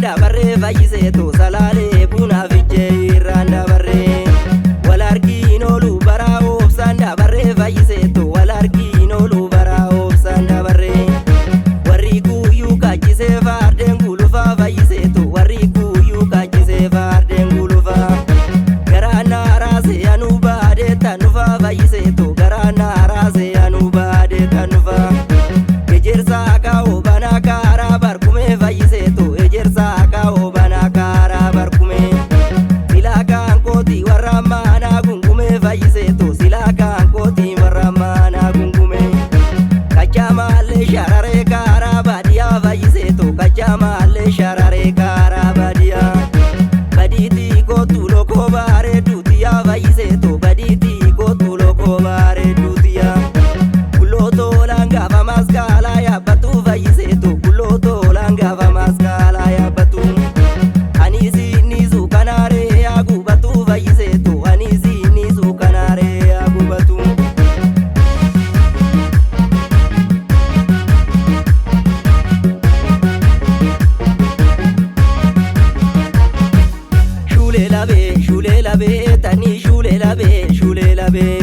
dabarree fayyiseetu salaalee bunaaf ijjeerraan dabarree wal argiin ooluu baraa oobsaan dabarree fayyiseetu wal argiin ooluu baraa oobsaan dabarree warri guyyuu kaachisee faardeen gulufaa fayyiseetu warri guyyuu kaachisee faardeen gulufaa garaa naaraasee anuu baadee tanufaa fayyiseetu garaa naaraasee anuu baadee tanufaa ejersaa kaa'oo banaa kaaraa barkumee fayyiseetu ejersaa kaa'oo banaa kaaraa barkumee silaa kaankooti warra maanaa gungumee fayyiseetu silaa kaankooti warra maanaa gungumee kachaa maallee shararee kaaraa baadiyaa fayyiseetu kachaa maallee shararee kaaraa baadiyaa badiitii kootu lokoo baaree duutiyaa fayyiseetu badiitii kootu lokoo baaree duutiyaa kulootolaan gaafa maskaalaa yaabbatu fayyiseetu kulootolaan gaafa maskaalaa yaabbatu aniisiinisu kanaaree yaagubatu fayyiseetu aniisiinisu kanaaree yaagubatu shuulee labee tanii shuulee labee